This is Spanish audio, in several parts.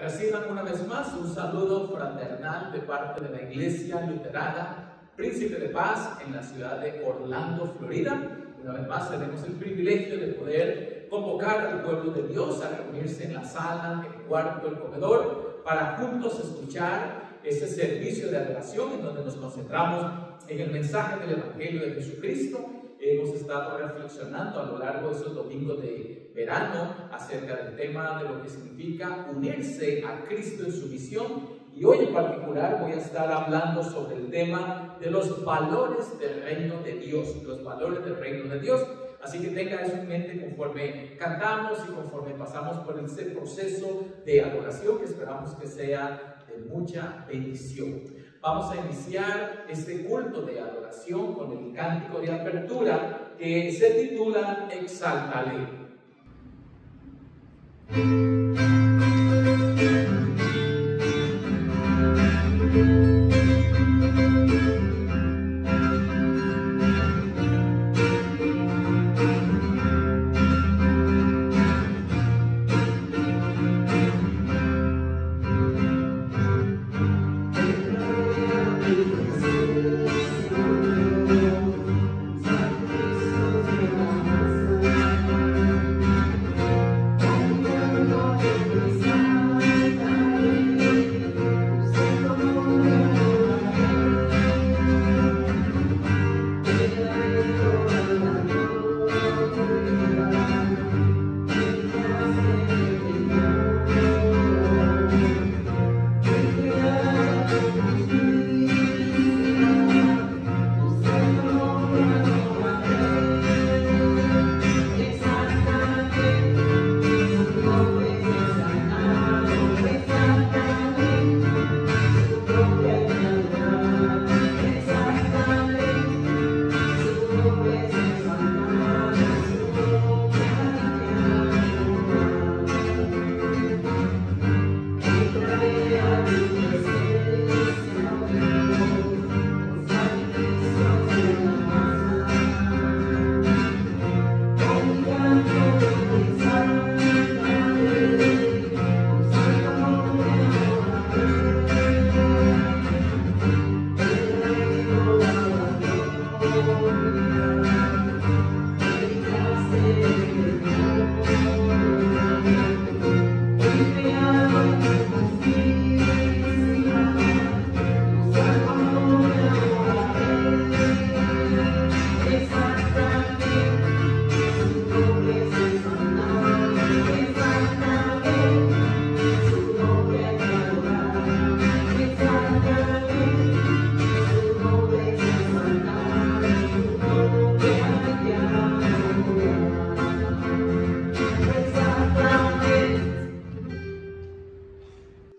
Reciban una vez más un saludo fraternal de parte de la Iglesia Luterana Príncipe de Paz en la ciudad de Orlando, Florida. Una vez más tenemos el privilegio de poder convocar al pueblo de Dios a reunirse en la sala, el cuarto, el comedor, para juntos escuchar este servicio de adoración en donde nos concentramos en el mensaje del Evangelio de Jesucristo. Hemos estado reflexionando a lo largo de esos domingos de verano acerca del tema de lo que significa unirse a Cristo en su misión, y hoy en particular voy a estar hablando sobre el tema de los valores del reino de Dios, los valores del reino de Dios. Así que tenga eso en mente conforme cantamos y conforme pasamos por este proceso de adoración que esperamos que sea de mucha bendición. Vamos a iniciar este culto de adoración con el cántico de apertura que se titula Exáltale.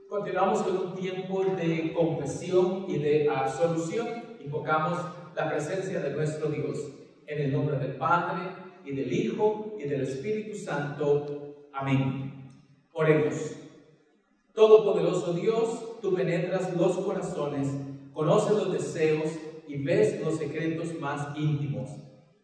Continuamos con un tiempo de confesión y de absolución. Invocamos la presencia de nuestro Dios. En el nombre del Padre, y del Hijo, y del Espíritu Santo. Amén. Oremos. Todopoderoso Dios, tú penetras los corazones, conoces los deseos y ves los secretos más íntimos.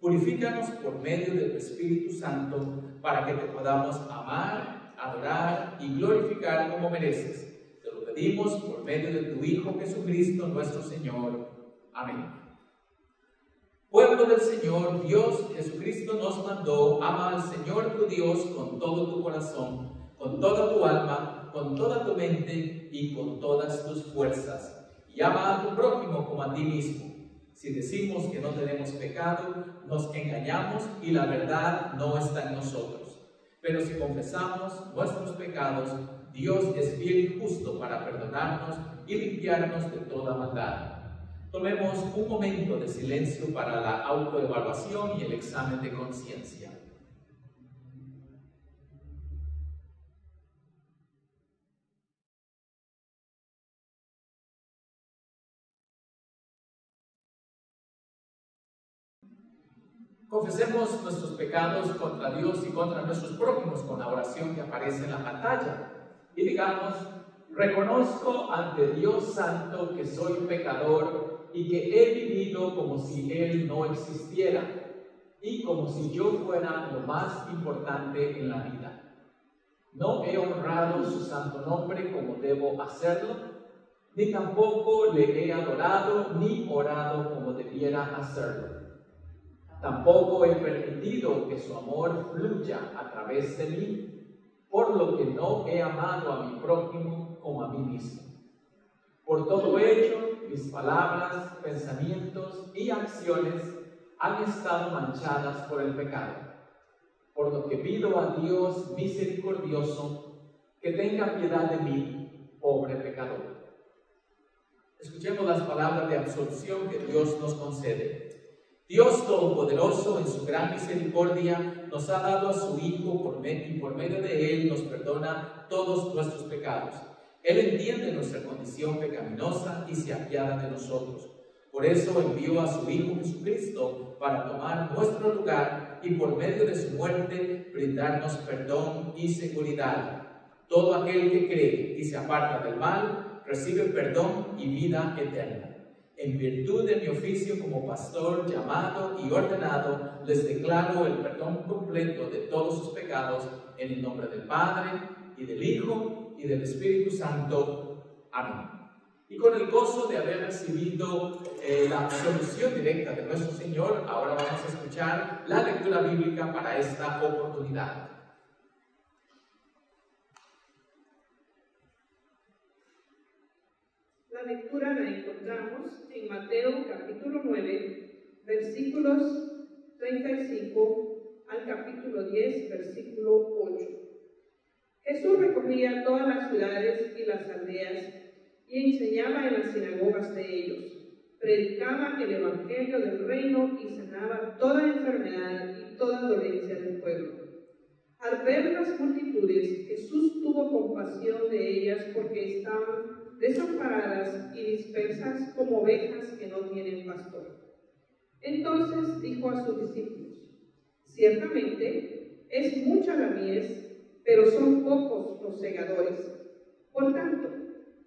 Purifícanos por medio de tu Espíritu Santo para que te podamos amar, adorar y glorificar como mereces. Te lo pedimos por medio de tu Hijo Jesucristo nuestro Señor. Amén. Pueblo del Señor, Dios Jesucristo nos mandó: ama al Señor tu Dios con todo tu corazón, con toda tu alma, con toda tu mente y con todas tus fuerzas. Y ama a tu prójimo como a ti mismo. Si decimos que no tenemos pecado, nos engañamos y la verdad no está en nosotros. Pero si confesamos nuestros pecados, Dios es fiel y justo para perdonarnos y limpiarnos de toda maldad. Tomemos un momento de silencio para la autoevaluación y el examen de conciencia. Confesemos nuestros pecados contra Dios y contra nuestros prójimos con la oración que aparece en la pantalla. Y digamos: reconozco ante Dios Santo que soy pecador y que he vivido como si Él no existiera y como si yo fuera lo más importante en la vida. No he honrado su santo nombre como debo hacerlo, ni tampoco le he adorado ni orado como debiera hacerlo. Tampoco he permitido que su amor fluya a través de mí, por lo que no he amado a mi prójimo como a mí mismo. Por todo ello, mis palabras, pensamientos y acciones han estado manchadas por el pecado. Por lo que pido a Dios misericordioso que tenga piedad de mí, pobre pecador. Escuchemos las palabras de absolución que Dios nos concede. Dios Todopoderoso, en su gran misericordia, nos ha dado a su Hijo y por medio de Él nos perdona todos nuestros pecados. Él entiende nuestra condición pecaminosa y se apiada de nosotros. Por eso envió a su Hijo Jesucristo para tomar nuestro lugar y por medio de su muerte brindarnos perdón y seguridad. Todo aquel que cree y se aparta del mal recibe perdón y vida eterna. En virtud de mi oficio como pastor llamado y ordenado, les declaro el perdón completo de todos sus pecados en el nombre del Padre y del Hijo y del Espíritu Santo. Amén. Y con el gozo de haber recibido la absolución directa de nuestro Señor, ahora vamos a escuchar la lectura bíblica para esta oportunidad. La lectura la encontramos en Mateo capítulo 9, versículos 35 al capítulo 10, versículo 8. Jesús recorría todas las ciudades y las aldeas y enseñaba en las sinagogas de ellos. Predicaba el evangelio del reino y sanaba toda enfermedad y toda dolencia del pueblo. Al ver las multitudes, Jesús tuvo compasión de ellas porque estaban desamparadas y dispersas como ovejas que no tienen pastor. Entonces dijo a sus discípulos: ciertamente es mucha la mies, pero son pocos los segadores. Por tanto,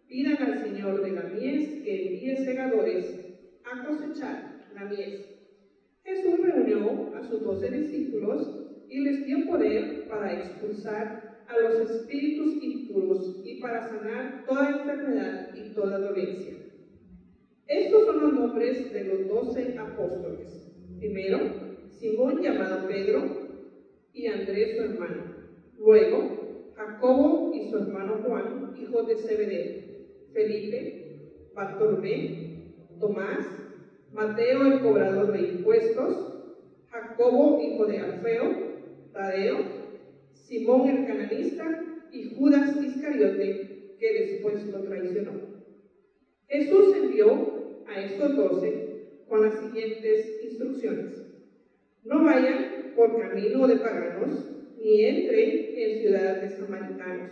pidan al Señor de la mies que envíe segadores a cosechar la mies. Jesús reunió a sus 12 discípulos y les dio poder para expulsar a los espíritus impuros y para sanar toda enfermedad y toda dolencia. Estos son los nombres de los 12 apóstoles. Primero, Simón llamado Pedro y Andrés su hermano. Luego, Jacobo y su hermano Juan, hijos de Zebedeo. Felipe, Bartolomé, Tomás, Mateo el cobrador de impuestos, Jacobo hijo de Alfeo, Tadeo, Simón el cananista y Judas Iscariote, que después lo traicionó. Jesús envió a estos 12 con las siguientes instrucciones: no vayan por camino de paganos, ni entren en ciudad de samaritanos,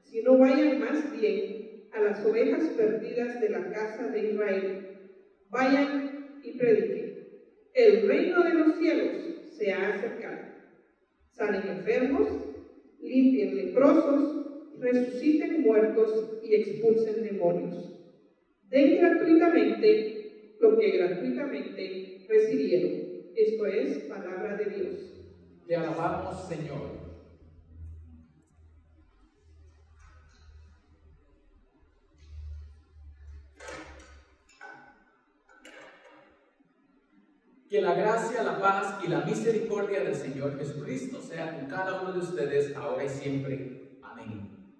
sino vayan más bien a las ovejas perdidas de la casa de Israel. Vayan y prediquen: el reino de los cielos se ha acercado. Salen enfermos, limpien leprosos, resuciten muertos y expulsen demonios. Den gratuitamente lo que gratuitamente recibieron. Esto es palabra de Dios. Te alabamos, Señor. Que la gracia, la paz y la misericordia del Señor Jesucristo sea con cada uno de ustedes, ahora y siempre. Amén.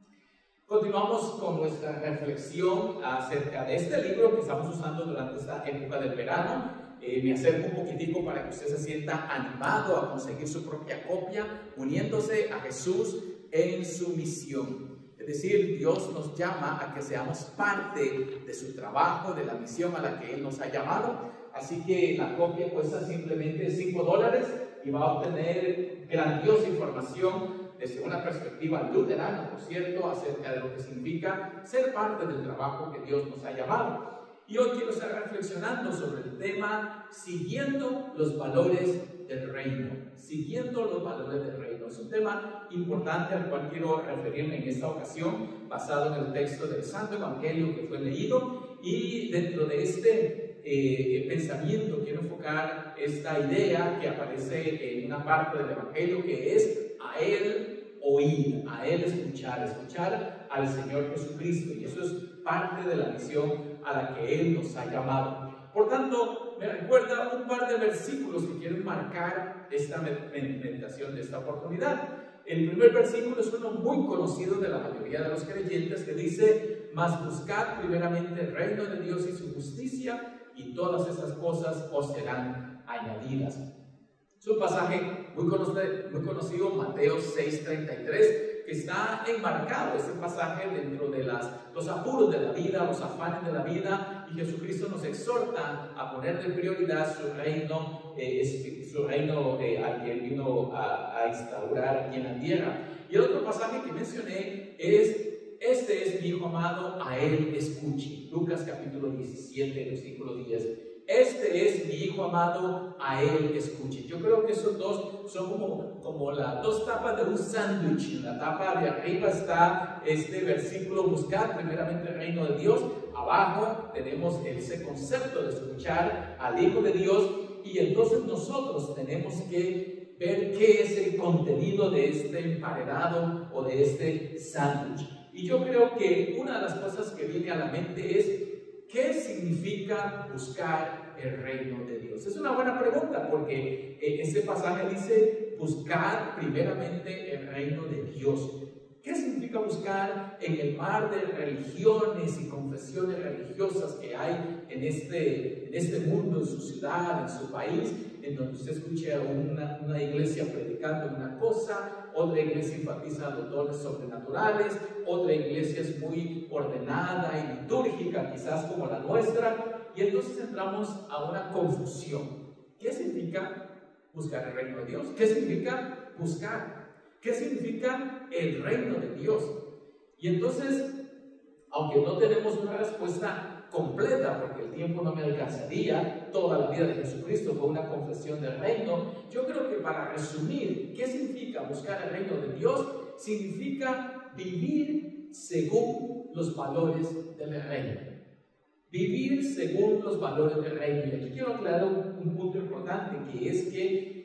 Continuamos con nuestra reflexión acerca de este libro que estamos usando durante esta época del verano. Me acerco un poquitico para que usted se sienta animado a conseguir su propia copia, uniéndose a Jesús en su misión. Es decir, Dios nos llama a que seamos parte de su trabajo, de la misión a la que Él nos ha llamado. Así que la copia cuesta simplemente $5 y va a obtener grandiosa información desde una perspectiva luterana, por cierto, acerca de lo que significa ser parte del trabajo que Dios nos ha llamado. Y hoy quiero estar reflexionando sobre el tema siguiendo los valores del reino. Siguiendo los valores del reino. Es un tema importante al cual quiero referirme en esta ocasión, basado en el texto del Santo Evangelio que fue leído. Y dentro de este pensamiento quiero enfocar esta idea que aparece en una parte del Evangelio, que es: a Él oír, a Él escuchar al Señor Jesucristo. Y eso es parte de la misión a la que Él nos ha llamado. Por tanto, me recuerda un par de versículos que quieren marcar esta meditación de esta oportunidad. El primer versículo es uno muy conocido de la mayoría de los creyentes, que dice: mas buscad primeramente el reino de Dios y su justicia, y todas estas cosas os serán añadidas. Es un pasaje muy conocido, Mateo 6:33, que está enmarcado ese pasaje dentro de los apuros de la vida, los afanes de la vida, y Jesucristo nos exhorta a poner de prioridad su reino al que vino a instaurar aquí en la tierra. Y el otro pasaje que mencioné es: este es mi Hijo amado, a Él escuche. Lucas capítulo 17, versículo 10. Este es mi Hijo amado, a Él escuche. Yo creo que esos dos son como las dos tapas de un sándwich. En la tapa de arriba está este versículo: buscar primeramente el reino de Dios. Abajo tenemos ese concepto de escuchar al Hijo de Dios. Y entonces nosotros tenemos que ver qué es el contenido de este emparedado o de este sándwich. Y yo creo que una de las cosas que viene a la mente es: ¿qué significa buscar el reino de Dios? Es una buena pregunta, porque ese pasaje dice: buscar primeramente el reino de Dios. ¿Qué significa buscar en el mar de religiones y confesiones religiosas que hay en este mundo, en su ciudad, en su país, en donde usted escucha a una iglesia predicando una cosa, otra iglesia enfatiza los dones sobrenaturales, otra iglesia es muy ordenada y litúrgica, quizás como la nuestra, y entonces entramos a una confusión? ¿Qué significa buscar el reino de Dios? ¿Qué significa buscar? ¿Qué significa el reino de Dios? Y entonces, aunque no tenemos una respuesta completa, porque el tiempo no me alcanzaría, toda la vida de Jesucristo fue una confesión del reino, yo creo que para resumir, ¿qué significa buscar el reino de Dios? Significa vivir según los valores del reino. Vivir según los valores del reino. Y aquí quiero aclarar un punto importante, que es que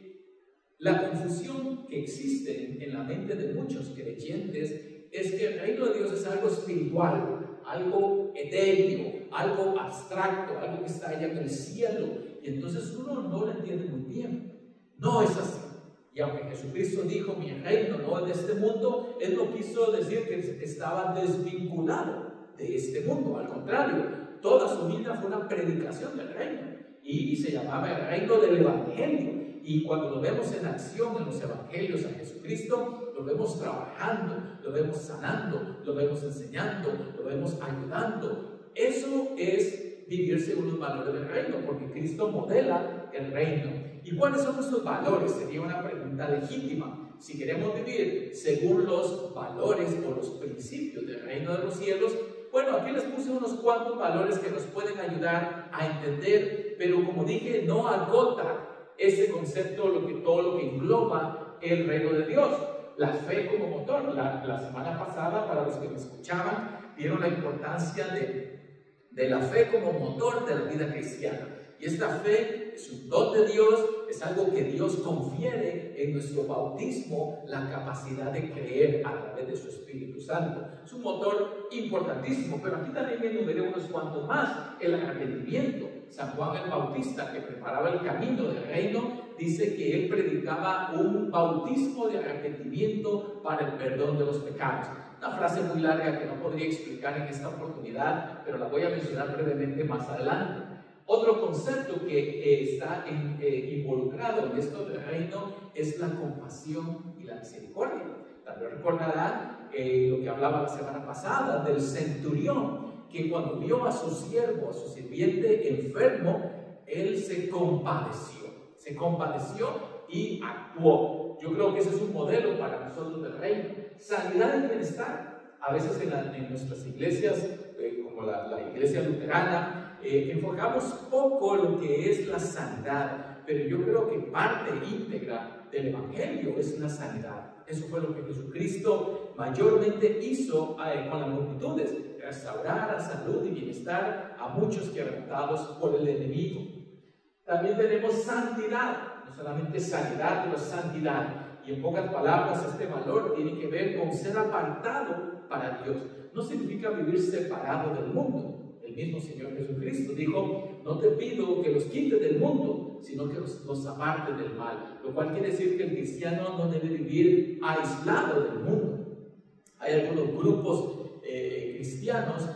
la confusión que existe en la mente de muchos creyentes es que el reino de Dios es algo espiritual, algo etéreo, algo abstracto, algo que está allá en el cielo, y entonces uno no lo entiende muy bien. No es así. Y aunque Jesucristo dijo: mi reino no es de este mundo, Él no quiso decir que estaba desvinculado de este mundo. Al contrario, toda su vida fue una predicación del reino, y se llamaba el reino del Evangelio. Y cuando lo vemos en acción en los evangelios a Jesucristo, lo vemos trabajando, lo vemos sanando, lo vemos enseñando, lo vemos ayudando. Eso es vivir según los valores del reino, porque Cristo modela el reino. ¿Y cuáles son nuestros valores? Sería una pregunta legítima. Si queremos vivir según los valores o los principios del reino de los cielos, bueno, aquí les puse unos cuantos valores que nos pueden ayudar a entender, pero como dije, no agota ese concepto, todo lo que engloba el reino de Dios. La fe como motor. La semana pasada, para los que me escuchaban, vieron la importancia de la fe como motor de la vida cristiana. Y esta fe es un don de Dios, es algo que Dios confiere en nuestro bautismo, la capacidad de creer a través de su Espíritu Santo. Es un motor importantísimo, pero aquí también me enumeré unos cuantos más. El arrepentimiento. San Juan el Bautista, que preparaba el camino del reino, dice que él predicaba un bautismo de arrepentimiento para el perdón de los pecados. Una frase muy larga que no podría explicar en esta oportunidad, pero la voy a mencionar brevemente más adelante. Otro concepto que está involucrado en esto del reino es la compasión y la misericordia. También recordarán lo que hablaba la semana pasada del centurión, que cuando vio a su siervo, a su sirviente enfermo, él se compadeció y actuó. Yo creo que ese es un modelo para nosotros del reino. Sanidad y bienestar. A veces en nuestras iglesias, como la iglesia luterana, enfocamos poco lo que es la sanidad, pero yo creo que parte íntegra del evangelio es la sanidad. Eso fue lo que Jesucristo mayormente hizo con las multitudes: restaurar la salud y bienestar a muchos quebrantados por el enemigo. También tenemos santidad, no solamente sanidad, pero santidad. Y en pocas palabras, este valor tiene que ver con ser apartado para Dios. No significa vivir separado del mundo. El mismo Señor Jesucristo dijo: no te pido que los quites del mundo, sino que los apartes del mal. Lo cual quiere decir que el cristiano no debe vivir aislado del mundo. Hay algunos grupos cristianos,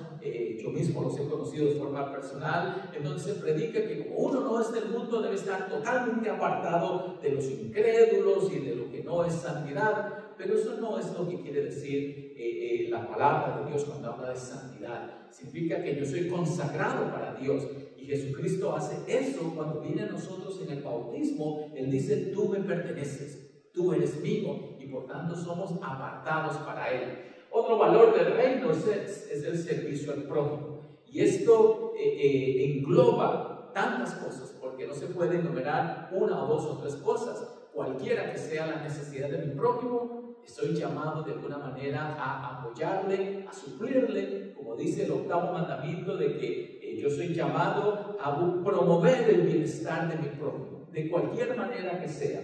yo mismo los he conocido de forma personal, en donde se predica que como uno no es del mundo, debe estar totalmente apartado de los incrédulos y de lo que no es santidad. Pero eso no es lo que quiere decir la palabra de Dios cuando habla de santidad. Significa que yo soy consagrado para Dios. Y Jesucristo hace eso cuando viene a nosotros en el bautismo. Él dice: tú me perteneces, tú eres mío, y por tanto somos apartados para Él. Otro valor del reino es el servicio al prójimo. Y esto engloba tantas cosas, porque no se puede enumerar una o dos o tres cosas. Cualquiera que sea la necesidad de mi prójimo, estoy llamado de alguna manera a apoyarle, a suplirle, como dice el 8º mandamiento, de que yo soy llamado a promover el bienestar de mi prójimo, de cualquier manera que sea.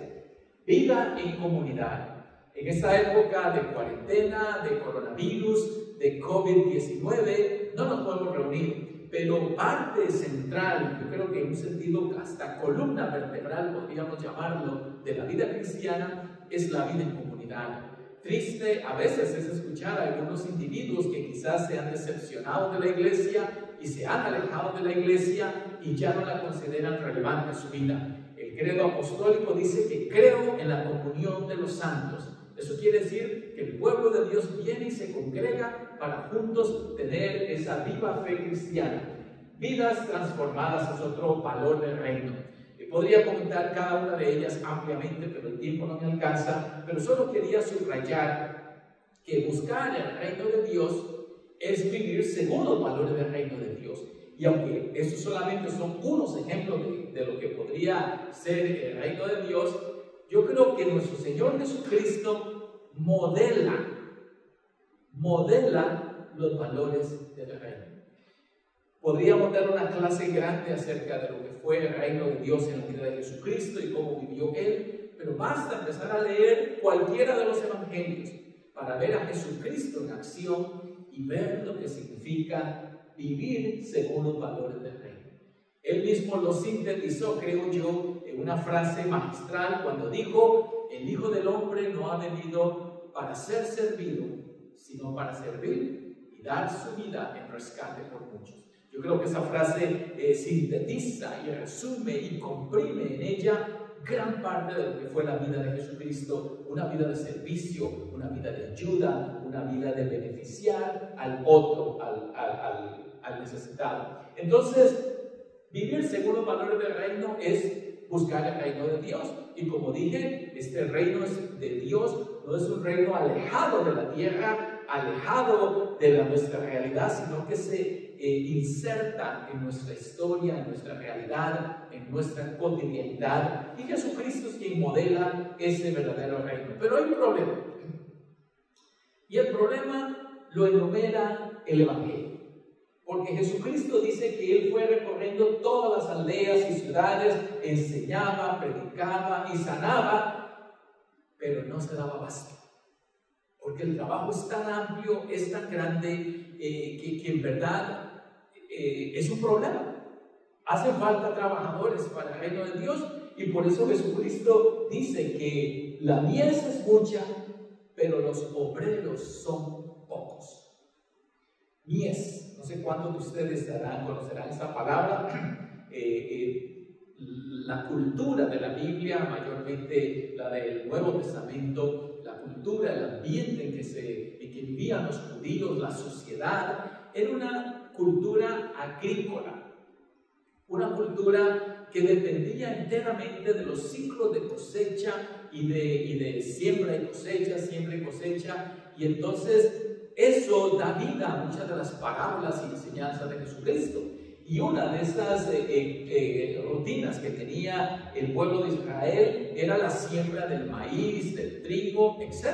Vida en comunidad. En esta época de cuarentena, de coronavirus, de COVID-19, no nos podemos reunir, pero parte central, yo creo que en un sentido hasta columna vertebral, podríamos llamarlo, de la vida cristiana, es la vida en comunidad. Triste a veces es escuchar a algunos individuos que quizás se han decepcionado de la iglesia y se han alejado de la iglesia y ya no la consideran relevante en su vida. El credo apostólico dice que creo en la comunión de los santos. Eso quiere decir que el pueblo de Dios viene y se congrega para juntos tener esa viva fe cristiana. Vidas transformadas es otro valor del reino. Podría comentar cada una de ellas ampliamente, pero el tiempo no me alcanza. Pero solo quería subrayar que buscar el reino de Dios es vivir según los valores del reino de Dios. Y aunque estos solamente son unos ejemplos de lo que podría ser el reino de Dios, yo creo que nuestro Señor Jesucristo modela los valores del reino. Podríamos dar una clase grande acerca de lo que fue el reino de Dios en la vida de Jesucristo y cómo vivió Él, pero basta empezar a leer cualquiera de los evangelios para ver a Jesucristo en acción y ver lo que significa vivir según los valores del reino. Él mismo lo sintetizó, creo yo, en una frase magistral cuando dijo: el Hijo del Hombre no ha venido para ser servido, sino para servir y dar su vida en rescate por muchos. Yo creo que esa frase sintetiza y resume y comprime en ella gran parte de lo que fue la vida de Jesucristo, una vida de servicio, una vida de ayuda, una vida de beneficiar al otro, al necesitado. Entonces, vivir según los valores del reino es buscar el reino de Dios. Y como dije, este reino de Dios no es un reino alejado de la tierra, alejado de nuestra realidad, sino que se inserta en nuestra historia, en nuestra realidad, en nuestra cotidianidad. Y Jesucristo es quien modela ese verdadero reino. Pero hay un problema. Y el problema lo enumera el Evangelio. Porque Jesucristo dice que Él fue recorriendo todas las aldeas y ciudades, enseñaba, predicaba y sanaba, pero no se daba abasto. Porque el trabajo es tan amplio, es tan grande, que en verdad es un problema. Hacen falta trabajadores para el reino de Dios, y por eso Jesucristo dice que la mies es mucha, pero los obreros son pocos. Mies, no sé cuántos de ustedes conocerán esta palabra. La cultura de la Biblia, mayormente la del Nuevo Testamento, la cultura, el ambiente en que vivían los judíos, la sociedad, era una cultura agrícola, una cultura que dependía enteramente de los ciclos de cosecha y de siembra y cosecha, y entonces eso da vida a muchas de las parábolas y enseñanzas de Jesucristo. Y una de esas rutinas que tenía el pueblo de Israel era la siembra del maíz, del trigo, etc.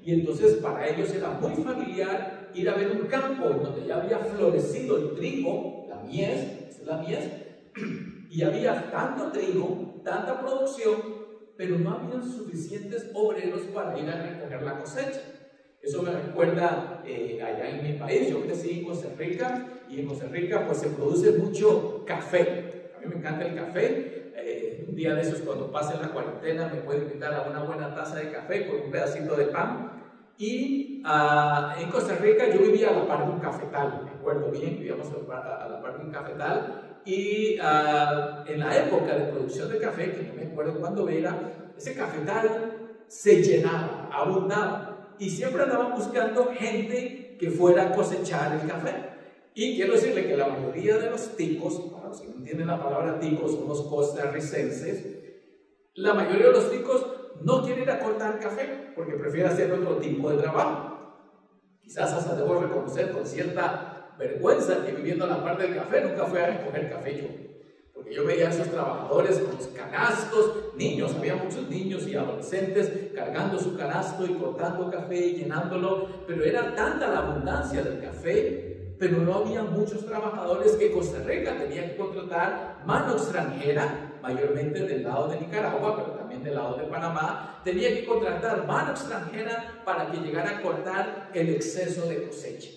Y entonces para ellos era muy familiar ir a ver un campo en donde ya había florecido el trigo, la mies, y había tanto trigo, tanta producción, pero no habían suficientes obreros para ir a recoger la cosecha. Eso me recuerda allá en mi país. Yo crecí en Costa Rica, y en Costa Rica pues se produce mucho café. A mí me encanta el café. Un día de esos, cuando pase la cuarentena, me puede invitar a una buena taza de café con un pedacito de pan. Y en Costa Rica yo vivía a la par de un cafetal, me acuerdo bien, vivíamos a la par de un cafetal. Y en la época de producción de café, que no me acuerdo cuándo era, ese cafetal se llenaba, abundaba, y siempre andaban buscando gente que fuera a cosechar el café. Y quiero decirle que la mayoría de los ticos, para los que no entienden la palabra ticos, son los costarricenses, la mayoría de los ticos no quieren ir a cortar café porque prefieren hacer otro tipo de trabajo. Quizás hasta debo reconocer con cierta vergüenza que viviendo a la par del café nunca fui a recoger café yo, porque yo veía a esos trabajadores con los canastos, niños, había muchos niños y adolescentes cargando su canasto y cortando café y llenándolo, pero era tanta la abundancia del café, pero no había muchos trabajadores, que Costa Rica tenía que contratar mano extranjera, mayormente del lado de Nicaragua, pero también del lado de Panamá. Tenía que contratar mano extranjera para que llegara a cortar el exceso de cosecha.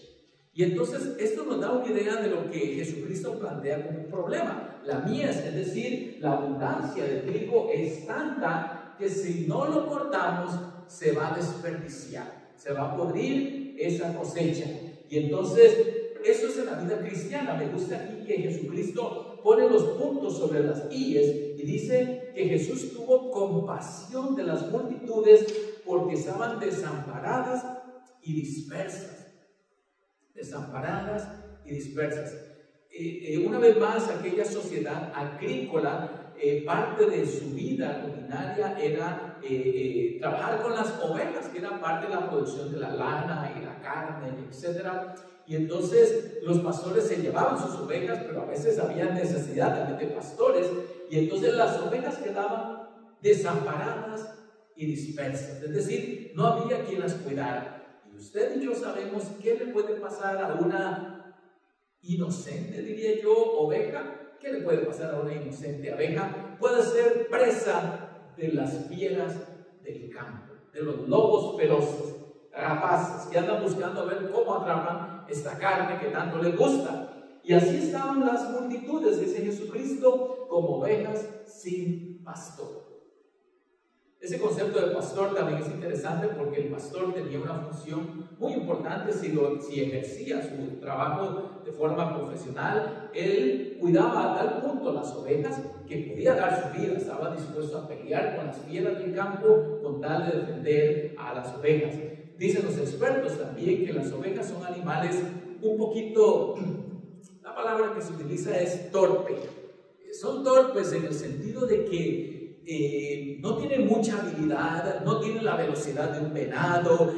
Y entonces esto nos da una idea de lo que Jesucristo plantea como un problema. La mies, es decir, la abundancia de trigo es tanta que si no lo cortamos se va a desperdiciar, se va a podrir esa cosecha. Y entonces eso es en la vida cristiana. Me gusta aquí que Jesucristo pone los puntos sobre las íes y dice que Jesús tuvo compasión de las multitudes porque estaban desamparadas y dispersas. Desamparadas y dispersas. Una vez más, aquella sociedad agrícola, parte de su vida ordinaria era trabajar con las ovejas, que era parte de la producción de la lana y la carne, etc. Y entonces los pastores se llevaban sus ovejas, pero a veces había necesidad también de pastores, y entonces las ovejas quedaban desamparadas y dispersas, es decir, no había quien las cuidara. Y usted y yo sabemos qué le puede pasar a una inocente, diría yo, oveja. ¿Qué le puede pasar a una inocente abeja? Puede ser presa de las fieras del campo, de los lobos feroces, rapaces, que andan buscando a ver cómo atrapan esta carne que tanto les gusta. Y así estaban las multitudes, dice Jesucristo, como ovejas sin pastor. Ese concepto de pastor también es interesante porque el pastor tenía una función muy importante si ejercía su trabajo de forma profesional. Él cuidaba a tal punto las ovejas que podía dar su vida, estaba dispuesto a pelear con las fieras del campo con tal de defender a las ovejas. Dicen los expertos también que las ovejas son animales un poquito, la palabra que se utiliza es torpe. Son torpes en el sentido de que no tienen mucha habilidad, no tienen la velocidad de un venado,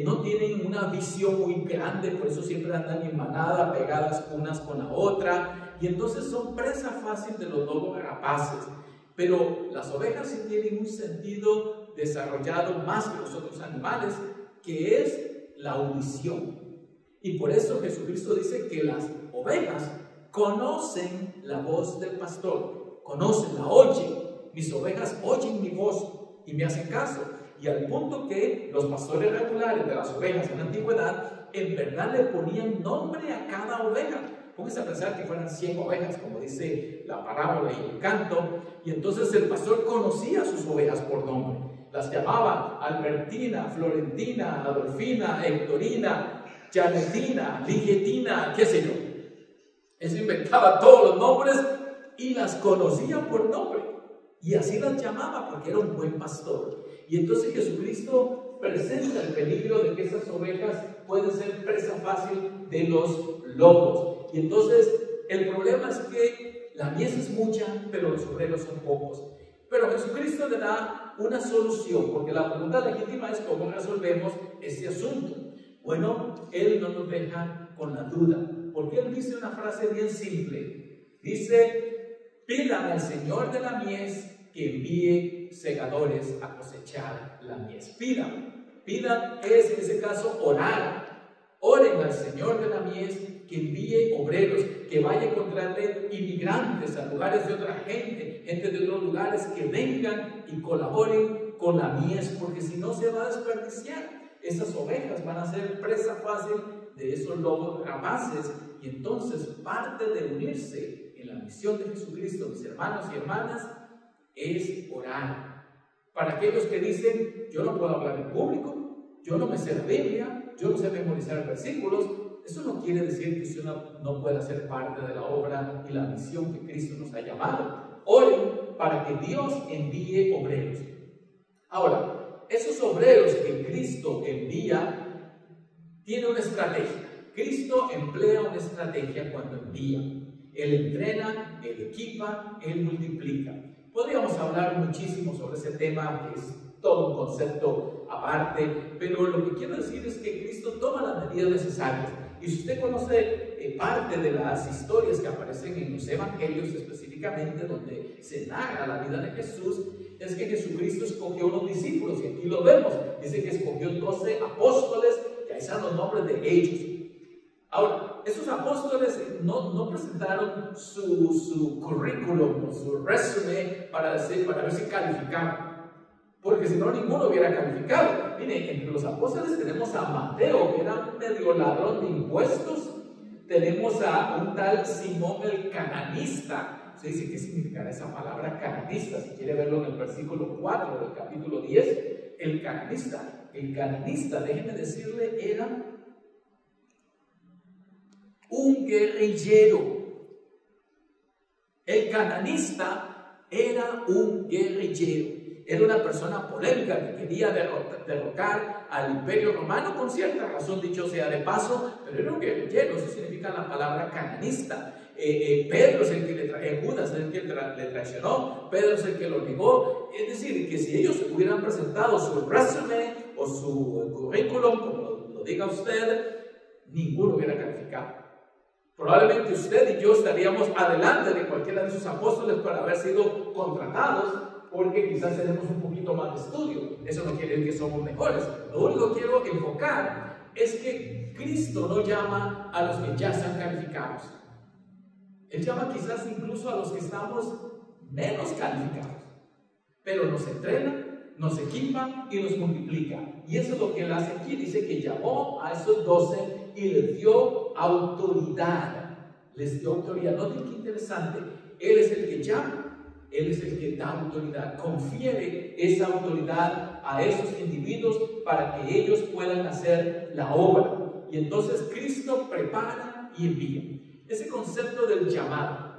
no tienen una visión muy grande, por eso siempre andan en manada, pegadas unas con la otra, y entonces son presa fácil de los lobos rapaces. Pero las ovejas sí tienen un sentido desarrollado más que los otros animales, que es la audición. Y por eso Jesucristo dice que las ovejas conocen la voz del pastor, conocen, la oyen. Mis ovejas oyen mi voz y me hacen caso. Y al punto que los pastores regulares de las ovejas en la antigüedad en verdad le ponían nombre a cada oveja. Póngase a pensar que fueran 100 ovejas, como dice la parábola y el canto. Y entonces el pastor conocía a sus ovejas por nombre. Las llamaba Albertina, Florentina, Adolfina, Hectorina, Janetina, Ligetina, qué sé yo. Él se inventaba todos los nombres y las conocía por nombre. Y así las llamaba porque era un buen pastor. Y entonces Jesucristo presenta el peligro de que esas ovejas pueden ser presa fácil de los lobos. Y entonces el problema es que la mies es mucha, pero los obreros son pocos. Pero Jesucristo le da una solución, porque la pregunta legítima es cómo resolvemos este asunto. Bueno, Él no nos deja con la duda, porque Él dice una frase bien simple. Dice, pidan al Señor de la mies que envíe segadores a cosechar la mies. Pidan es en ese caso orar Oren al Señor de la mies que envíe obreros, que vaya a encontrarle inmigrantes a lugares de otra gente, gente de otros lugares, que vengan y colaboren con la mies, porque si no se va a desperdiciar. Esas ovejas van a ser presa fácil de esos lobos rapaces, y entonces parte de unirse en la misión de Jesucristo, mis hermanos y hermanas, es orar. Para aquellos que dicen, yo no puedo hablar en público, yo no me sé la Biblia, yo no sé memorizar versículos, eso no quiere decir que usted no pueda ser parte de la obra y la misión que Cristo nos ha llamado. Oren para que Dios envíe obreros. Ahora, esos obreros que Cristo envía tienen una estrategia. Cristo emplea una estrategia cuando envía. Él entrena, Él equipa, Él multiplica. Podríamos hablar muchísimo sobre ese tema, que es todo un concepto aparte, pero lo que quiero decir es que Cristo toma las medidas necesarias. Y si usted conoce parte de las historias que aparecen en los evangelios, específicamente donde se narra la vida de Jesús, es que Jesucristo escogió unos discípulos, y aquí lo vemos. Dice que escogió 12 apóstoles, y ahí están los nombres de ellos. Ahora, esos apóstoles no presentaron su currículum o su resumen para ver si calificaban, porque si no, ninguno hubiera calificado. Miren, entre los apóstoles tenemos a Mateo, que era un medio ladrón de impuestos. Tenemos a un tal Simón el cananista. Usted dice, ¿qué significará esa palabra cananista? Si quiere verlo en el versículo 4 del capítulo 10, el cananista. El cananista, déjenme decirle, era un guerrillero. El cananista era un guerrillero. Era una persona polémica que quería derrocar al Imperio Romano, con cierta razón, dicho sea de paso, pero era un guerrillero. Eso significa la palabra cananista. Pedro es el que le traicionó, Judas es el que le traicionó, Pedro es el que lo negó. Es decir, que si ellos hubieran presentado su resumen o su currículum, como lo diga usted, ninguno hubiera calificado. Probablemente usted y yo estaríamos adelante de cualquiera de esos apóstoles para haber sido contratados, porque quizás tenemos un poquito más de estudio. Eso no quiere decir que somos mejores. Lo único que quiero enfocar es que Cristo no llama a los que ya están calificados. Él llama quizás incluso a los que estamos menos calificados, pero nos entrena, nos equipa y nos multiplica. Y eso es lo que Él hace aquí. Dice que llamó a esos 12 y les dio autoridad. Les dio autoridad. Noten qué interesante. Él es el que llama. Él es el que da autoridad, confiere esa autoridad a esos individuos para que ellos puedan hacer la obra. Y entonces Cristo prepara y envía. Ese concepto del llamado,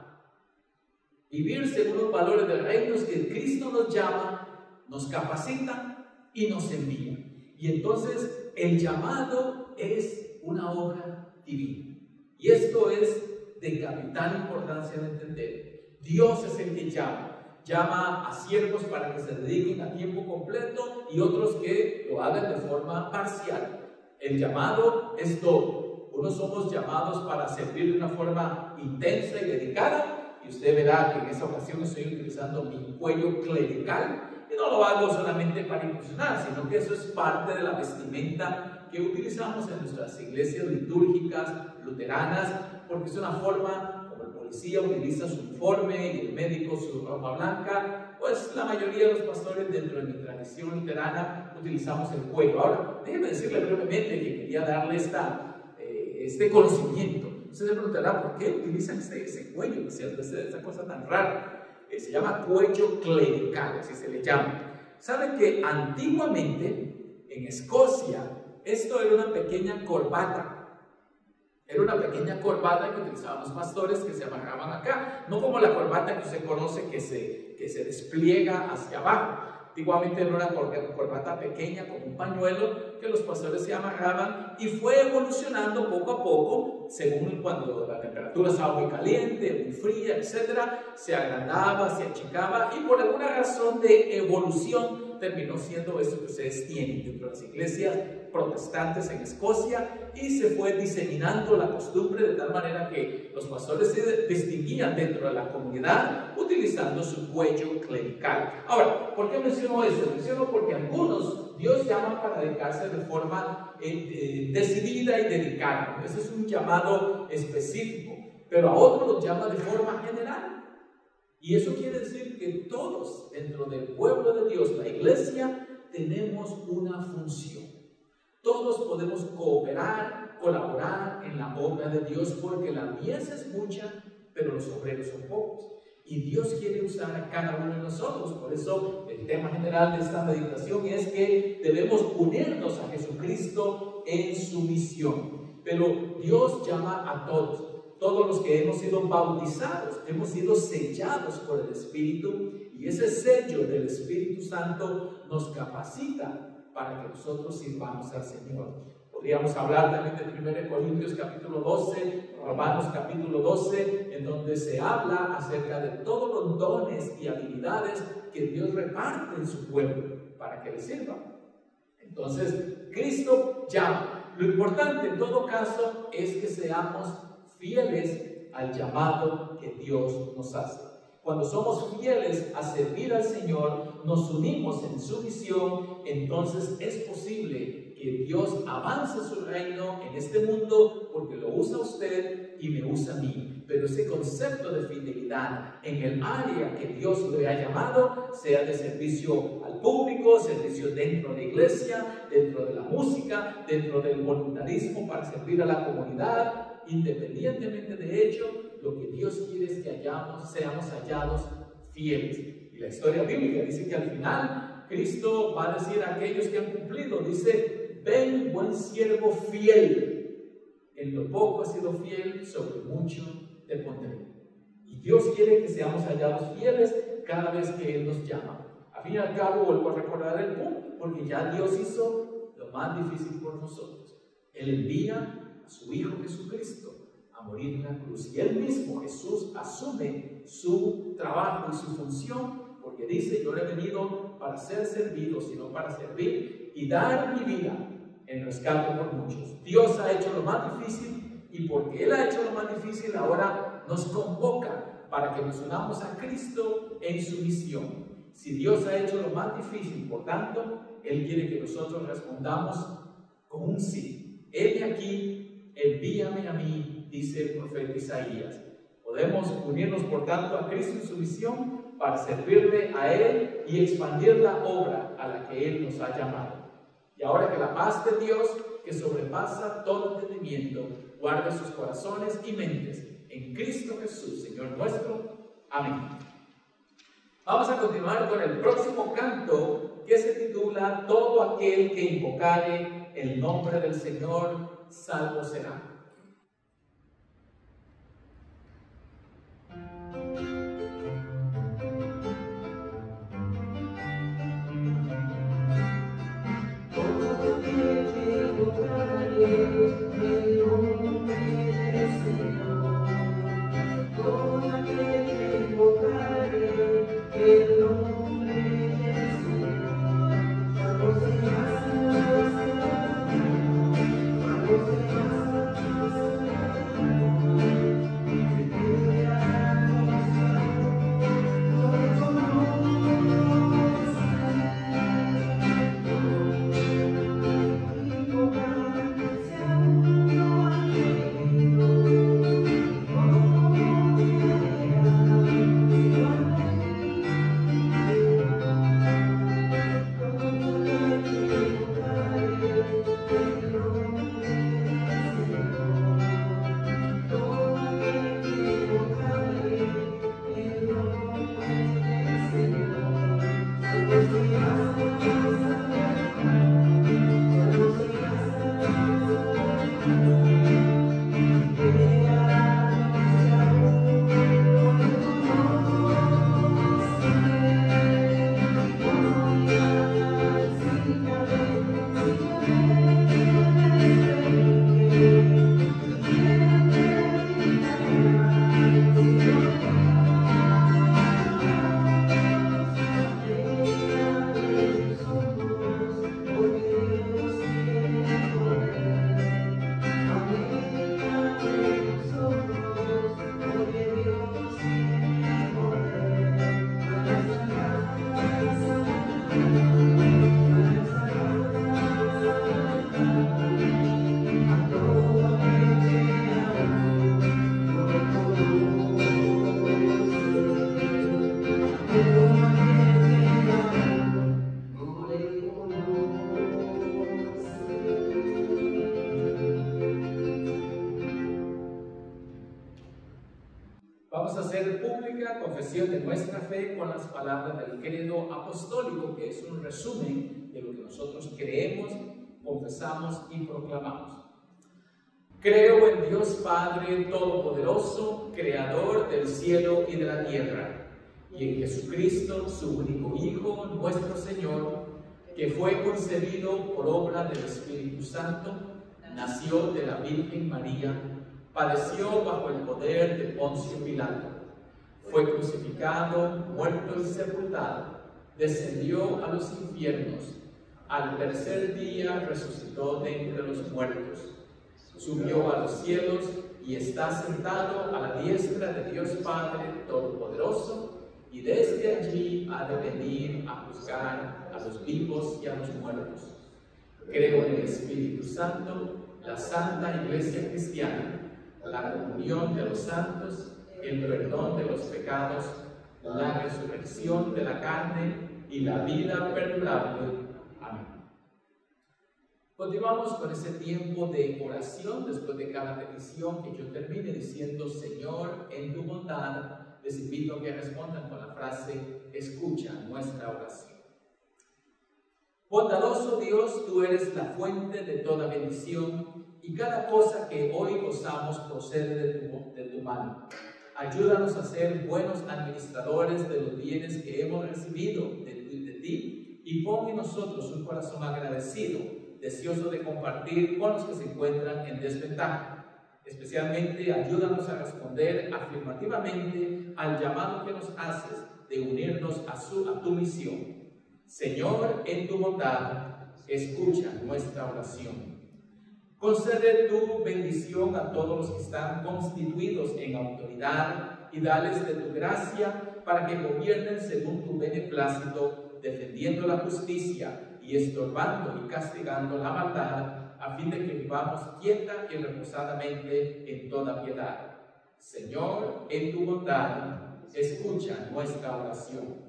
vivir según los valores del reino, es que Cristo nos llama, nos capacita y nos envía. Y entonces el llamado es una obra divina. Y esto es de capital importancia de entender. Dios es el que llama a siervos para que se dediquen a tiempo completo y otros que lo hagan de forma parcial. El llamado es todo. Unos somos llamados para servir de una forma intensa y dedicada, y usted verá que en esta ocasión estoy utilizando mi cuello clerical, y no lo hago solamente para impresionar, sino que eso es parte de la vestimenta que utilizamos en nuestras iglesias litúrgicas luteranas, porque es una forma. El policía utiliza su uniforme y el médico su ropa blanca, pues la mayoría de los pastores dentro de mi tradición luterana utilizamos el cuello. Ahora, déjenme decirle brevemente que quería darle este conocimiento. Usted se preguntará, ¿por qué utilizan ese cuello? Esa cosa tan rara. Se llama cuello clerical, así se le llama. ¿Saben que antiguamente en Escocia esto era una pequeña corbata? Era una pequeña corbata que utilizaban los pastores, que se amarraban acá, no como la corbata que usted conoce que se despliega hacia abajo. Antiguamente era una corbata pequeña con un pañuelo que los pastores se amarraban, y fue evolucionando poco a poco, según cuando la temperatura estaba muy caliente, muy fría, etc. Se agrandaba, se achicaba, y por alguna razón de evolución terminó siendo eso que ustedes tienen dentro de las iglesias protestantes en Escocia, y se fue diseminando la costumbre de tal manera que los pastores se distinguían dentro de la comunidad utilizando utilizando su cuello clerical. Ahora, ¿por qué menciono eso? Menciono porque algunos Dios llama para dedicarse de forma decidida y dedicada. Ese es un llamado específico, pero a otros los llama de forma general. Y eso quiere decir que todos dentro del pueblo de Dios, la iglesia, tenemos una función. Todos podemos cooperar, colaborar en la obra de Dios, porque la mies es mucha, pero los obreros son pocos. Y Dios quiere usar a cada uno de nosotros. Por eso el tema general de esta meditación es que debemos unirnos a Jesucristo en su misión. Pero Dios llama a todos. Todos los que hemos sido bautizados, hemos sido sellados por el Espíritu, y ese sello del Espíritu Santo nos capacita para que nosotros sirvamos al Señor. Podríamos hablar también de 1 Corintios capítulo 12, Romanos capítulo 12, en donde se habla acerca de todos los dones y habilidades que Dios reparte en su pueblo para que le sirvan. Entonces, Cristo llama. Lo importante en todo caso es que seamos fieles al llamado que Dios nos hace. Cuando somos fieles a servir al Señor, nos unimos en su misión, entonces es posible que Dios avance su reino en este mundo, porque lo usa usted y me usa a mí. Pero ese concepto de fidelidad en el área que Dios le ha llamado, sea de servicio al público, servicio dentro de la iglesia, dentro de la música, dentro del voluntarismo para servir a la comunidad, independientemente de hecho, lo que Dios quiere es que seamos hallados fieles. Y la historia bíblica dice que al final Cristo va a decir a aquellos que han cumplido, dice: ven, buen siervo fiel, en lo poco has sido fiel, sobre mucho te pondré. Y Dios quiere que seamos hallados fieles cada vez que Él nos llama. A fin y al cabo vuelvo a recordar el punto, porque ya Dios hizo lo más difícil por nosotros. Él envía a su Hijo Jesucristo a morir en la cruz, y Él mismo, Jesús, asume su trabajo y su función, porque dice: yo no he venido para ser servido, sino para servir y dar mi vida en rescate por muchos. Dios ha hecho lo más difícil, y porque Él ha hecho lo más difícil, ahora nos convoca para que nos unamos a Cristo en su misión. Si Dios ha hecho lo más difícil, por tanto, Él quiere que nosotros respondamos con un sí. Heme aquí, envíame a mí, dice el profeta Isaías. Podemos unirnos, por tanto, a Cristo en su misión para servirle a Él y expandir la obra a la que Él nos ha llamado. Y ahora que la paz de Dios, que sobrepasa todo entendimiento, guarde sus corazones y mentes en Cristo Jesús, Señor nuestro. Amén. Vamos a continuar con el próximo canto, que se titula: todo aquel que invocare el nombre del Señor, salvo será. Vamos a hacer pública confesión de nuestra fe con las palabras del credo apostólico, que es un resumen de lo que nosotros creemos, confesamos y proclamamos. Creo en Dios Padre Todopoderoso, Creador del cielo y de la tierra, y en Jesucristo, su único Hijo, nuestro Señor, que fue concebido por obra del Espíritu Santo, nació de la Virgen María, padeció bajo el poder de Poncio Pilato, fue crucificado, muerto y sepultado, descendió a los infiernos, al tercer día resucitó de entre los muertos, subió a los cielos y está sentado a la diestra de Dios Padre Todopoderoso, y desde allí ha de venir a juzgar a los vivos y a los muertos. Creo en el Espíritu Santo, la Santa Iglesia Cristiana, la comunión de los santos, el perdón de los pecados, la resurrección de la carne y la vida perdurable. Amén. Continuamos con ese tiempo de oración después de cada petición que yo termine diciendo: Señor, en tu bondad. Les invito a que respondan con la frase: escucha nuestra oración. Bondadoso Dios, tú eres la fuente de toda bendición, y cada cosa que hoy gozamos procede de tu mano. Ayúdanos a ser buenos administradores de los bienes que hemos recibido de ti, y pon en nosotros un corazón agradecido, deseoso de compartir con los que se encuentran en desventaja. Especialmente, ayúdanos a responder afirmativamente al llamado que nos haces de unirnos a tu misión. Señor, en tu bondad, escucha nuestra oración. Concede tu bendición a todos los que están constituidos en autoridad y dales de tu gracia para que gobiernen según tu beneplácito, defendiendo la justicia y estorbando y castigando la maldad, a fin de que vivamos quieta y reposadamente en toda piedad. Señor, en tu bondad, escucha nuestra oración.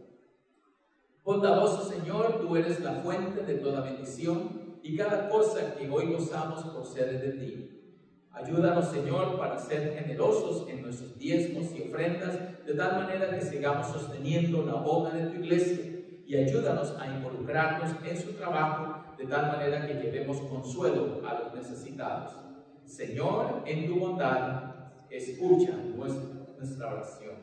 Bondadoso Señor, tú eres la fuente de toda bendición, y cada cosa que hoy gozamos procede de ti. Ayúdanos, Señor, para ser generosos en nuestros diezmos y ofrendas, de tal manera que sigamos sosteniendo la obra de tu iglesia, y ayúdanos a involucrarnos en su trabajo, de tal manera que llevemos consuelo a los necesitados. Señor, en tu bondad, escucha nuestra oración.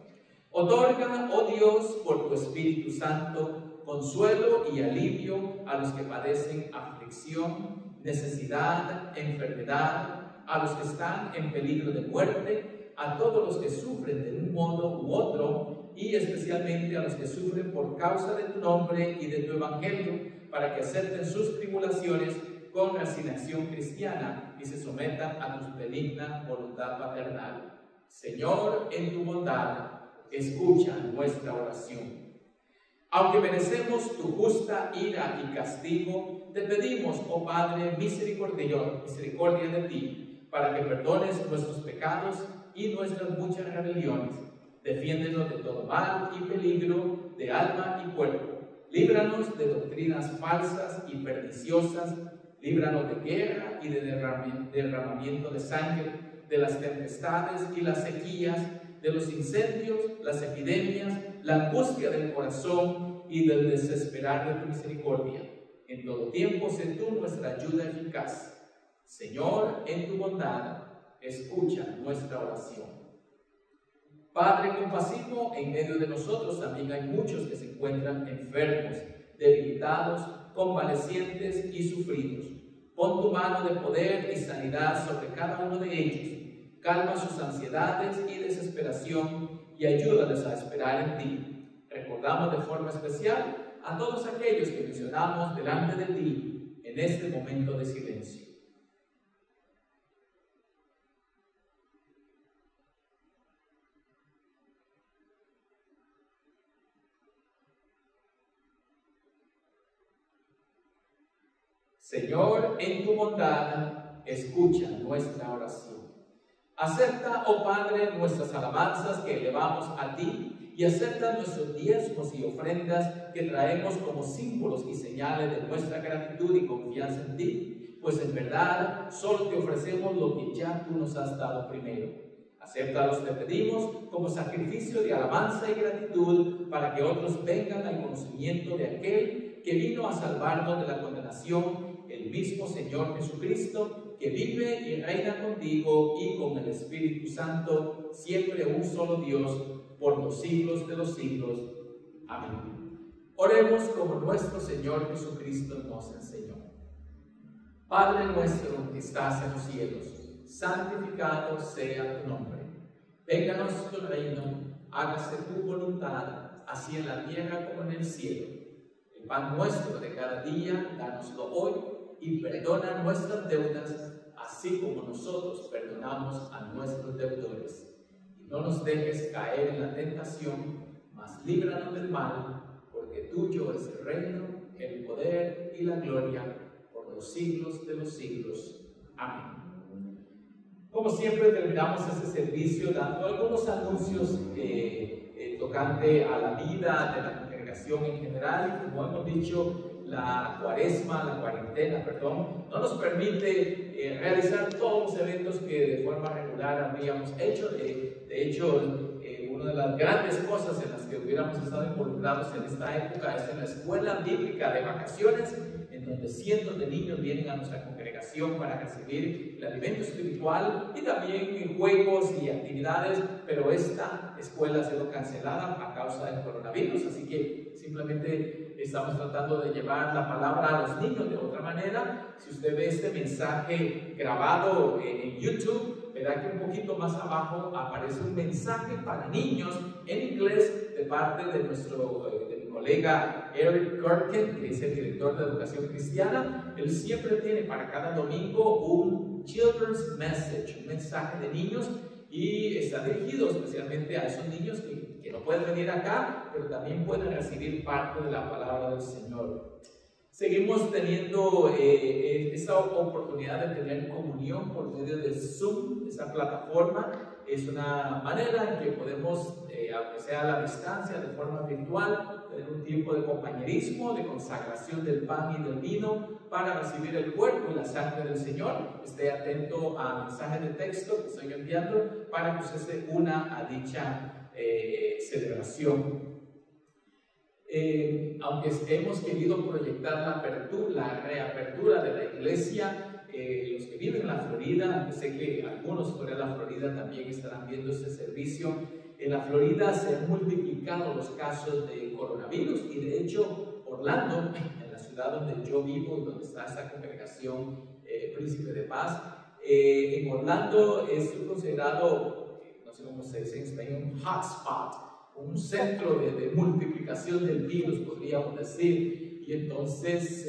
Otorga, oh Dios, por tu Espíritu Santo, consuelo y alivio a los que padecen aflicción, necesidad, enfermedad, a los que están en peligro de muerte, a todos los que sufren de un modo u otro, y especialmente a los que sufren por causa de tu nombre y de tu evangelio, para que acepten sus tribulaciones con resignación cristiana y se sometan a tu benigna voluntad paternal. Señor, en tu bondad, escucha nuestra oración. Aunque merecemos tu justa ira y castigo, te pedimos, oh Padre misericordia de ti, para que perdones nuestros pecados y nuestras muchas rebeliones. Defiéndenos de todo mal y peligro de alma y cuerpo. Líbranos de doctrinas falsas y perniciosas, líbranos de guerra y de derramamiento de sangre, de las tempestades y las sequías, de los incendios, las epidemias, la angustia del corazón y del desesperar de tu misericordia. En todo tiempo sé tú nuestra ayuda eficaz. Señor, en tu bondad, escucha nuestra oración. Padre compasivo, en medio de nosotros también hay muchos que se encuentran enfermos, debilitados, convalecientes y sufridos. Pon tu mano de poder y sanidad sobre cada uno de ellos. Calma sus ansiedades y desesperación y ayúdales a esperar en ti. Recordamos de forma especial a todos aquellos que mencionamos delante de ti en este momento de silencio. Señor, en tu bondad, escucha nuestra oración. Acepta, oh Padre, nuestras alabanzas que elevamos a ti y acepta nuestros diezmos y ofrendas que traemos como símbolos y señales de nuestra gratitud y confianza en ti, pues en verdad solo te ofrecemos lo que ya tú nos has dado primero. Acéptalos, te pedimos, como sacrificio de alabanza y gratitud, para que otros vengan al conocimiento de aquel que vino a salvarnos de la condenación, el mismo Señor Jesucristo, que vive y reina contigo y con el Espíritu Santo, siempre un solo Dios, por los siglos de los siglos. Amén. Oremos como nuestro Señor Jesucristo nos enseñó. Padre nuestro que estás en los cielos, santificado sea tu nombre. Vénganos tu reino, hágase tu voluntad, así en la tierra como en el cielo. El pan nuestro de cada día, dánoslo hoy, y perdona nuestras deudas, así como nosotros perdonamos a nuestros deudores. Y no nos dejes caer en la tentación, mas líbranos del mal, porque tuyo es el reino, el poder y la gloria, por los siglos de los siglos. Amén. Como siempre, terminamos este servicio dando algunos anuncios tocante a la vida de la congregación en general. Y como hemos dicho, la cuarentena, no nos permite realizar todos los eventos que de forma regular habríamos hecho. De hecho, una de las grandes cosas en las que hubiéramos estado involucrados en esta época es en la escuela bíblica de vacaciones, en donde cientos de niños vienen a nuestra congregación para recibir el alimento espiritual y también juegos y actividades, pero esta escuela ha sido cancelada a causa del coronavirus, así que simplemente estamos tratando de llevar la palabra a los niños de otra manera. Si usted ve este mensaje grabado en YouTube, verá que un poquito más abajo aparece un mensaje para niños en inglés de parte de mi colega Eric Kirken, que es el director de Educación Cristiana. Él siempre tiene para cada domingo un Children's Message, un mensaje de niños, y está dirigido especialmente a esos niños que no pueden venir acá, pero también pueden recibir parte de la palabra del Señor. Seguimos teniendo esta oportunidad de tener comunión por medio de Zoom. Esa plataforma es una manera en que podemos, aunque sea a la distancia, de forma virtual, tener un tiempo de compañerismo, de consagración del pan y del vino para recibir el cuerpo y la sangre del Señor. Esté atento a mensajes de texto que estoy enviando para que usted se una a dicha celebración. Aunque hemos querido proyectar la reapertura de la iglesia, los que viven en la Florida, aunque sé que algunos fuera de la Florida también estarán viendo este servicio, en la Florida se han multiplicado los casos de coronavirus, y de hecho Orlando, en la ciudad donde yo vivo y donde está esta congregación Príncipe de Paz, en Orlando es considerado, no sé cómo se dice en español, un hotspot, un centro de multiplicación del virus, podríamos decir. Y entonces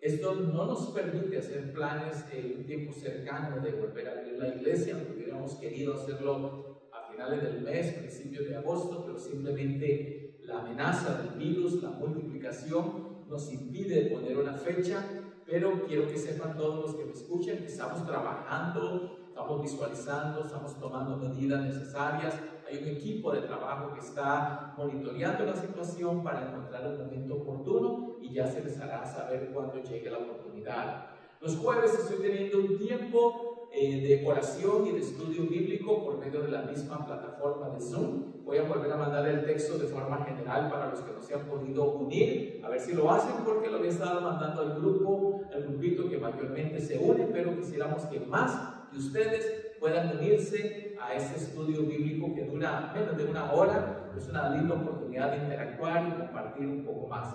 esto no nos permite hacer planes en un tiempo cercano de volver a abrir la iglesia. Hubiéramos querido hacerlo a finales del mes, principios de agosto, pero simplemente la amenaza del virus, la multiplicación, nos impide poner una fecha. Pero quiero que sepan todos los que me escuchen que estamos trabajando, estamos visualizando, estamos tomando medidas necesarias. Hay un equipo de trabajo que está monitoreando la situación para encontrar el momento oportuno, y ya se les hará saber cuando llegue la oportunidad. Los jueves estoy teniendo un tiempo de oración y de estudio bíblico por medio de la misma plataforma de Zoom. Voy a volver a mandar el texto de forma general para los que no se han podido unir, a ver si lo hacen, porque lo había estado mandando al grupito que mayormente se une, pero quisiéramos que más de ustedes puedan unirse a este estudio bíblico que dura menos de una hora. Es una linda oportunidad de interactuar y compartir un poco más.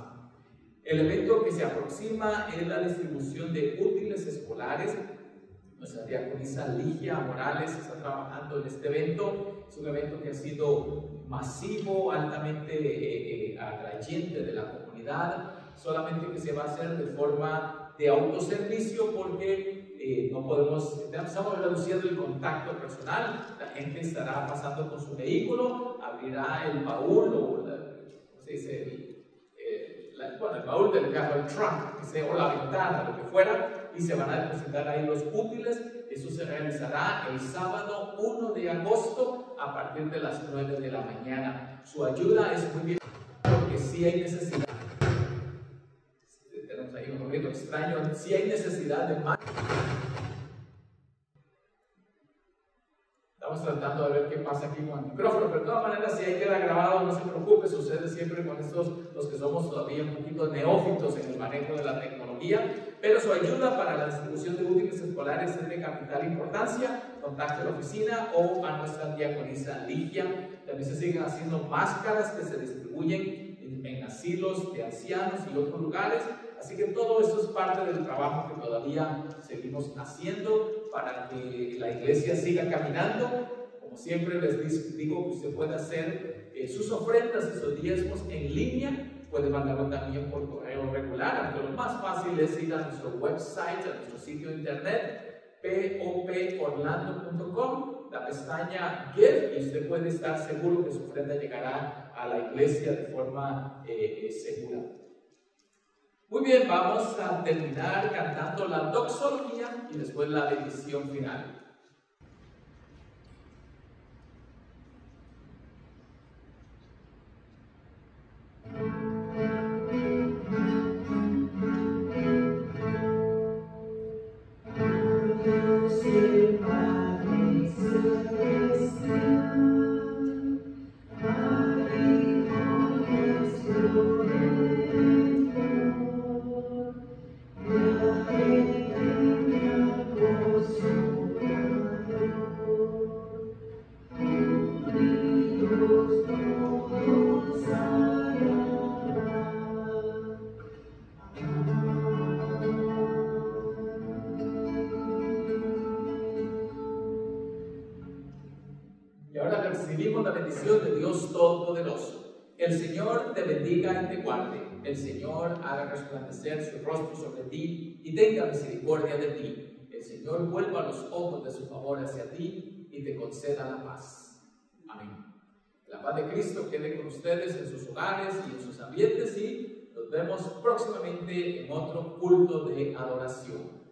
El evento que se aproxima es la distribución de útiles escolares. Nuestra diaconisa Ligia Morales está trabajando en este evento. Es un evento que ha sido masivo, altamente atrayente de la comunidad, solamente que se va a hacer de forma de autoservicio, porque no podemos, estamos reduciendo el contacto personal. La gente estará pasando con su vehículo, abrirá el baúl, o ¿cómo se dice? El baúl del carro, el trunk, o la ventana, lo que fuera, y se van a depositar ahí los útiles. Eso se realizará el sábado 1 de agosto a partir de las 9 de la mañana. Su ayuda es muy bien, porque sí hay necesidad. Tenemos ahí un ruido extraño. Sí hay necesidad de más. Estamos tratando de ver qué pasa aquí con el micrófono, pero de todas maneras, si ahí queda grabado, no se preocupe, sucede siempre con estos, los que somos todavía un poquito neófitos en el manejo de la tecnología, pero su ayuda para la distribución de útiles escolares es de capital importancia. Contacte a la oficina o a nuestra diaconisa Ligia. También se siguen haciendo máscaras que se distribuyen en asilos de ancianos y otros lugares, así que todo eso es parte del trabajo que todavía seguimos haciendo para que la iglesia siga caminando. Como siempre les digo que usted puede hacer sus ofrendas y sus diezmos en línea, puede mandarlo también por correo regular, aunque lo más fácil es ir a nuestro website, a nuestro sitio de internet, poporlando.com, la pestaña Give, y usted puede estar seguro que su ofrenda llegará a la iglesia de forma segura. Muy bien, vamos a terminar cantando la doxología y después la bendición final. Recibimos la bendición de Dios Todopoderoso. El Señor te bendiga y te guarde. El Señor haga resplandecer su rostro sobre ti y tenga misericordia de ti. El Señor vuelva los ojos de su favor hacia ti y te conceda la paz. Amén. La paz de Cristo quede con ustedes en sus hogares y en sus ambientes, y nos vemos próximamente en otro culto de adoración.